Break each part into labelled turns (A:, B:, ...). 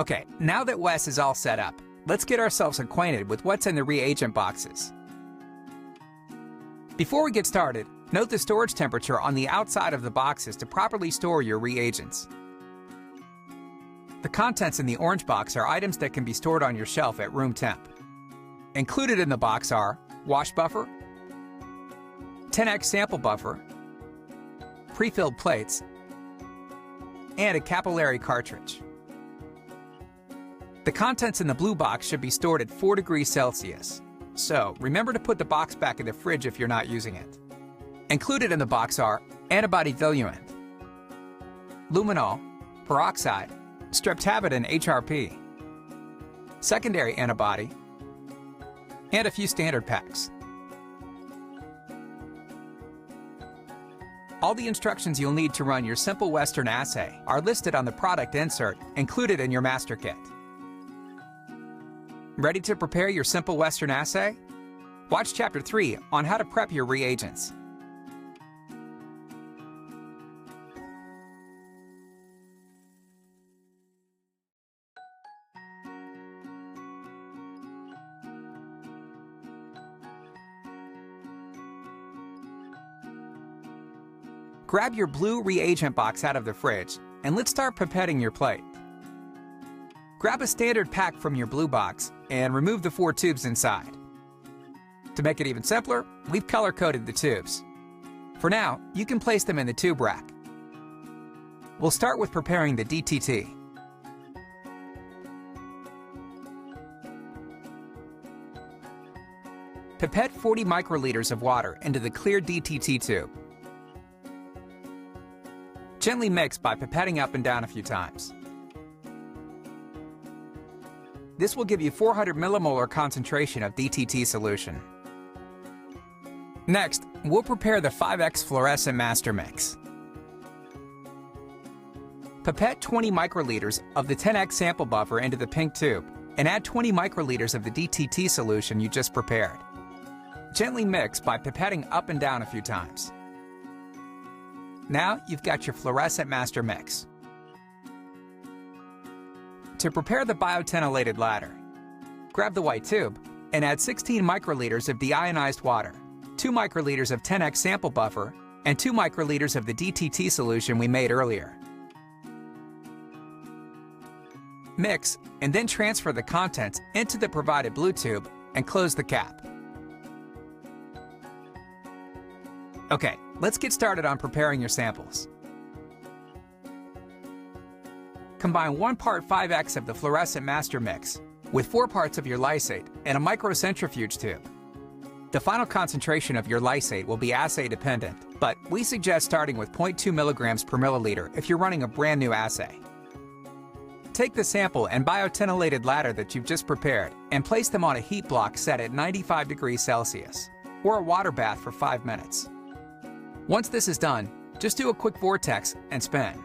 A: Okay, now that Wes is all set up, let's get ourselves acquainted with what's in the reagent boxes. Before we get started, note the storage temperature on the outside of the boxes to properly store your reagents. The contents in the orange box are items that can be stored on your shelf at room temp. Included in the box are wash buffer, 10x sample buffer, pre-filled plates, and a capillary cartridge. The contents in the blue box should be stored at 4 degrees Celsius, so remember to put the box back in the fridge if you're not using it. Included in the box are antibody diluent, luminol, peroxide, streptavidin HRP, secondary antibody, and a few standard packs. All the instructions you'll need to run your simple Western assay are listed on the product insert included in your master kit. Ready to prepare your simple Western assay? Watch Chapter 3 on how to prep your reagents. Grab your blue reagent box out of the fridge, and let's start pipetting your plate. Grab a standard pack from your blue box and remove the 4 tubes inside. To make it even simpler, we've color-coded the tubes. For now, you can place them in the tube rack. We'll start with preparing the DTT. Pipette 40 microliters of water into the clear DTT tube. Gently mix by pipetting up and down a few times. This will give you 400 millimolar concentration of DTT solution. Next, we'll prepare the 5X fluorescent master mix. Pipette 20 microliters of the 10X sample buffer into the pink tube and add 20 microliters of the DTT solution you just prepared. Gently mix by pipetting up and down a few times. Now you've got your fluorescent master mix. To prepare the biotinylated ladder, grab the white tube and add 16 microliters of deionized water, 2 microliters of 10X sample buffer, and 2 microliters of the DTT solution we made earlier. Mix and then transfer the contents into the provided blue tube and close the cap. Okay, let's get started on preparing your samples. Combine 1 part 5X of the fluorescent master mix with 4 parts of your lysate and a microcentrifuge tube. The final concentration of your lysate will be assay dependent, but we suggest starting with 0.2 milligrams per milliliter if you're running a brand new assay. Take the sample and biotinylated ladder that you've just prepared and place them on a heat block set at 95 degrees Celsius, or a water bath for 5 minutes. Once this is done, just do a quick vortex and spin.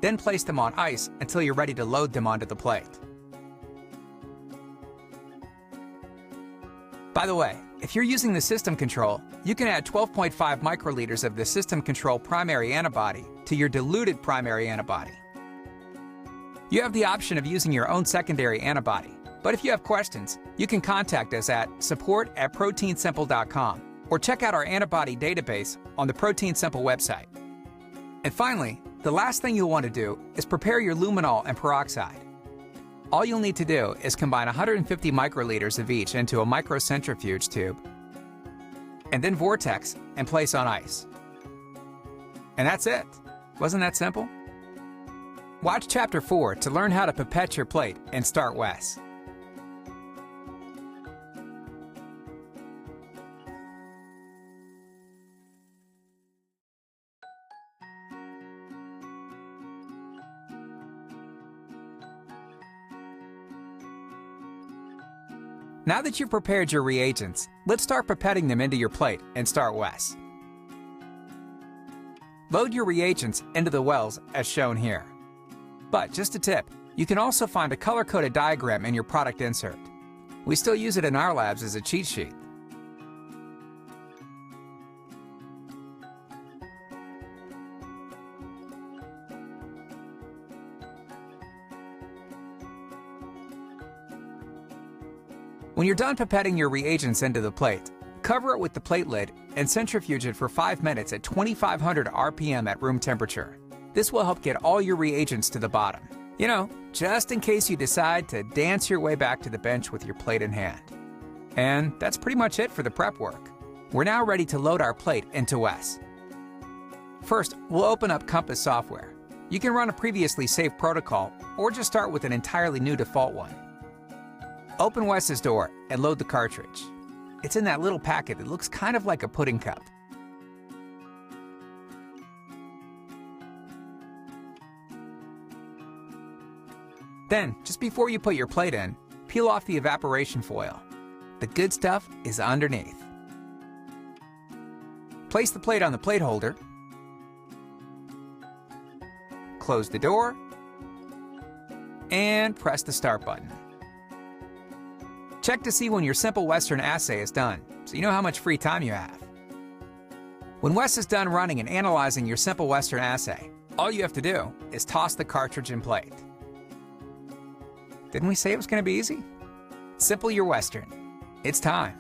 A: Then place them on ice until you're ready to load them onto the plate. By the way, if you're using the system control, you can add 12.5 microliters of the system control primary antibody to your diluted primary antibody. You have the option of using your own secondary antibody, but if you have questions, you can contact us at support@proteinsimple.com or check out our antibody database on the Protein Simple website. And finally, the last thing you'll want to do is prepare your luminol and peroxide. All you'll need to do is combine 150 microliters of each into a microcentrifuge tube, and then vortex and place on ice. And that's it. Wasn't that simple? Watch Chapter 4 to learn how to pipette your plate and start Wes. Now that you've prepared your reagents, let's start pipetting them into your plate and start Wes. Load your reagents into the wells as shown here. But just a tip, you can also find a color-coded diagram in your product insert. We still use it in our labs as a cheat sheet. When you're done pipetting your reagents into the plate, cover it with the plate lid and centrifuge it for 5 minutes at 2,500 RPM at room temperature. This will help get all your reagents to the bottom. You know, just in case you decide to dance your way back to the bench with your plate in hand. And that's pretty much it for the prep work. We're now ready to load our plate into Wes. First, we'll open up Compass software. You can run a previously saved protocol or just start with an entirely new default one. Open Wes's door and load the cartridge. It's in that little packet that looks kind of like a pudding cup. Then, just before you put your plate in, peel off the evaporation foil. The good stuff is underneath. Place the plate on the plate holder. Close the door. And press the start button. Check to see when your Simple Western assay is done, so you know how much free time you have. When Wes is done running and analyzing your Simple Western assay, all you have to do is toss the cartridge in plate. Didn't we say it was going to be easy? Simple your Western. It's time.